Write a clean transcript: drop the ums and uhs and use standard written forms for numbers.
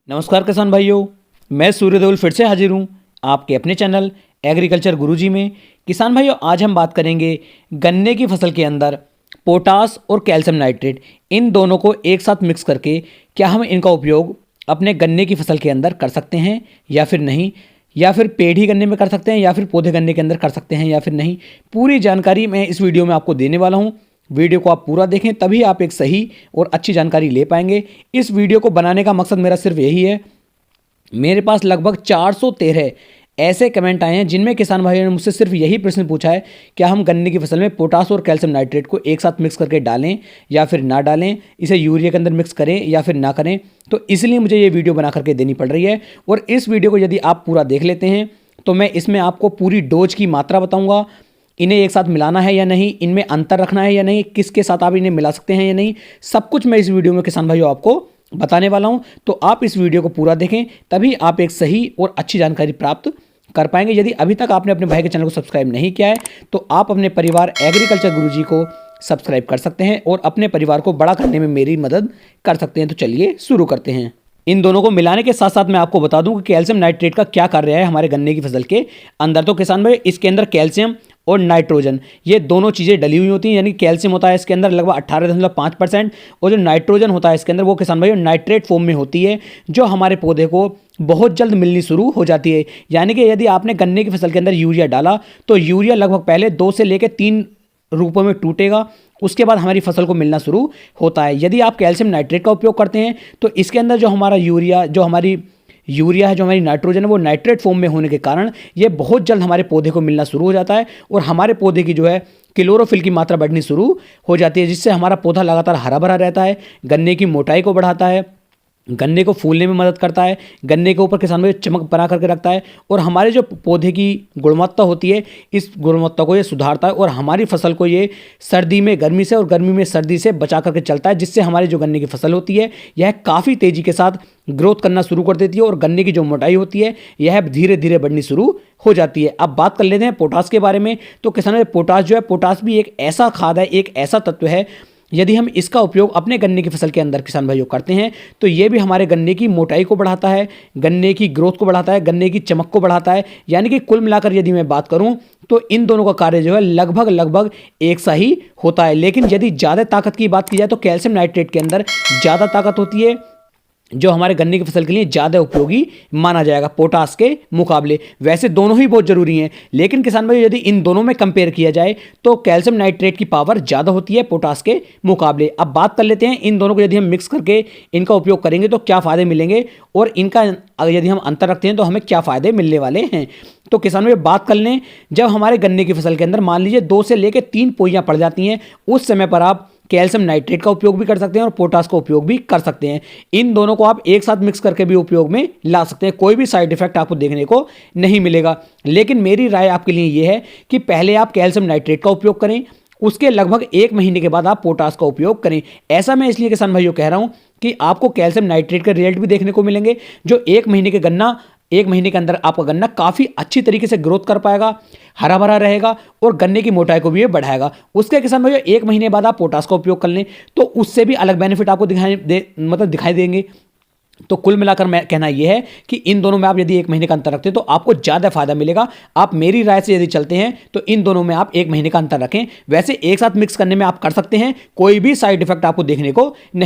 नमस्कार किसान भाइयों, मैं सूर्यदेवल फिर से हाजिर हूँ आपके अपने चैनल एग्रीकल्चर गुरुजी में। किसान भाइयों, आज हम बात करेंगे गन्ने की फसल के अंदर पोटास और कैल्शियम नाइट्रेट इन दोनों को एक साथ मिक्स करके क्या हम इनका उपयोग अपने गन्ने की फसल के अंदर कर सकते हैं या फिर नहीं, या फिर पेड़ ही गन्ने में कर सकते हैं या फिर पौधे गन्ने के अंदर कर सकते हैं या फिर नहीं। पूरी जानकारी मैं इस वीडियो में आपको देने वाला हूँ। वीडियो को आप पूरा देखें, तभी आप एक सही और अच्छी जानकारी ले पाएंगे। इस वीडियो को बनाने का मकसद मेरा सिर्फ यही है। मेरे पास लगभग 413 ऐसे कमेंट आए हैं जिनमें किसान भाइयों ने मुझसे सिर्फ यही प्रश्न पूछा है, क्या हम गन्ने की फसल में पोटास और कैल्शियम नाइट्रेट को एक साथ मिक्स करके डालें या फिर ना डालें, इसे यूरिया के अंदर मिक्स करें या फिर ना करें। तो इसलिए मुझे ये वीडियो बना करके देनी पड़ रही है। और इस वीडियो को यदि आप पूरा देख लेते हैं तो मैं इसमें आपको पूरी डोज की मात्रा बताऊँगा, इन्हें एक साथ मिलाना है या नहीं, इनमें अंतर रखना है या नहीं, किसके साथ आप इन्हें मिला सकते हैं या नहीं, सब कुछ मैं इस वीडियो में किसान भाइयों आपको बताने वाला हूं। तो आप इस वीडियो को पूरा देखें, तभी आप एक सही और अच्छी जानकारी प्राप्त कर पाएंगे। यदि अभी तक आपने अपने भाई के चैनल को सब्सक्राइब नहीं किया है तो आप अपने परिवार एग्रीकल्चर गुरुजी को सब्सक्राइब कर सकते हैं और अपने परिवार को बड़ा करने में मेरी मदद कर सकते हैं। तो चलिए शुरू करते हैं। इन दोनों को मिलाने के साथ साथ मैं आपको बता दूं कि कैल्शियम नाइट्रेट का क्या कार्य है हमारे गन्ने की फसल के अंदर। तो किसान भाई, इसके अंदर कैल्शियम और नाइट्रोजन ये दोनों चीज़ें डली हुई होती हैं। यानी कैल्शियम होता है इसके अंदर लगभग 18.5% और जो नाइट्रोजन होता है इसके अंदर वो किसान भाई नाइट्रेट फॉर्म में होती है, जो हमारे पौधे को बहुत जल्द मिलनी शुरू हो जाती है। यानी कि यदि आपने गन्ने की फसल के अंदर यूरिया डाला तो यूरिया लगभग पहले 2 से लेकर 3 रूपों में टूटेगा, उसके बाद हमारी फसल को मिलना शुरू होता है। यदि आप कैल्शियम नाइट्रेट का उपयोग करते हैं तो इसके अंदर जो हमारा यूरिया है, जो हमारी नाइट्रोजन है, वो नाइट्रेट फॉर्म में होने के कारण ये बहुत जल्द हमारे पौधे को मिलना शुरू हो जाता है और हमारे पौधे की जो है क्लोरोफिल की मात्रा बढ़नी शुरू हो जाती है, जिससे हमारा पौधा लगातार हरा भरा रहता है, गन्ने की मोटाई को बढ़ाता है, गन्ने को फूलने में मदद करता है, गन्ने के ऊपर किसान भाई चमक बना करके रखता है और हमारे जो पौधे की गुणवत्ता होती है इस गुणवत्ता को ये सुधारता है और हमारी फसल को ये सर्दी में गर्मी से और गर्मी में सर्दी से बचा करके चलता है, जिससे हमारी जो गन्ने की फसल होती है यह काफ़ी तेज़ी के साथ ग्रोथ करना शुरू कर देती है और गन्ने की जो मोटाई होती है यह धीरे धीरे बढ़नी शुरू हो जाती है। अब बात कर लेते हैं पोटास के बारे में। तो किसान भाई, पोटास जो है, पोटास भी एक ऐसा खाद है, एक ऐसा तत्व है, यदि हम इसका उपयोग अपने गन्ने की फसल के अंदर किसान भाइयों करते हैं तो ये भी हमारे गन्ने की मोटाई को बढ़ाता है, गन्ने की ग्रोथ को बढ़ाता है, गन्ने की चमक को बढ़ाता है। यानी कि कुल मिलाकर यदि मैं बात करूं तो इन दोनों का कार्य जो है लगभग एक सा ही होता है। लेकिन यदि ज़्यादा ताकत की बात की जाए तो कैल्शियम नाइट्रेट के अंदर ज़्यादा ताकत होती है, जो हमारे गन्ने की फसल के लिए ज़्यादा उपयोगी माना जाएगा पोटास के मुकाबले। वैसे दोनों ही बहुत ज़रूरी हैं, लेकिन किसान भाई यदि इन दोनों में कंपेयर किया जाए तो कैल्शियम नाइट्रेट की पावर ज़्यादा होती है पोटास के मुकाबले। अब बात कर लेते हैं इन दोनों को यदि हम मिक्स करके इनका उपयोग करेंगे तो क्या फ़ायदे मिलेंगे और इनका यदि हम अंतर रखते हैं तो हमें क्या फ़ायदे मिलने वाले हैं। तो किसान भाई, बात कर लें, जब हमारे गन्ने की फसल के अंदर मान लीजिए 2 से लेकर 3 पोइयाँ पड़ जाती हैं, उस समय पर आप कैल्शियम नाइट्रेट का उपयोग भी कर सकते हैं और पोटास का उपयोग भी कर सकते हैं। इन दोनों को आप एक साथ मिक्स करके भी उपयोग में ला सकते हैं, कोई भी साइड इफेक्ट आपको देखने को नहीं मिलेगा। लेकिन मेरी राय आपके लिए ये है कि पहले आप कैल्शियम नाइट्रेट का उपयोग करें, उसके लगभग 1 महीने के बाद आप पोटास का उपयोग करें। ऐसा मैं इसलिए किसान भाइयों कह रहा हूं कि आपको कैल्शियम नाइट्रेट के रिजल्ट भी देखने को मिलेंगे, जो 1 महीने के अंदर आपका गन्ना काफ़ी अच्छी तरीके से ग्रोथ कर पाएगा, हरा भरा रहेगा और गन्ने की मोटाई को भी ये बढ़ाएगा। उसके किसान भाइयों 1 महीने बाद आप पोटास का उपयोग कर लें तो उससे भी अलग बेनिफिट आपको दिखाई देंगे। तो कुल मिलाकर मैं कहना यह है कि इन दोनों में आप यदि 1 महीने का अंतर रखते हैं तो आपको ज़्यादा फायदा मिलेगा। आप मेरी राय से यदि चलते हैं तो इन दोनों में आप 1 महीने का अंतर रखें। वैसे एक साथ मिक्स करने में आप कर सकते हैं, कोई भी साइड इफेक्ट आपको देखने को नहीं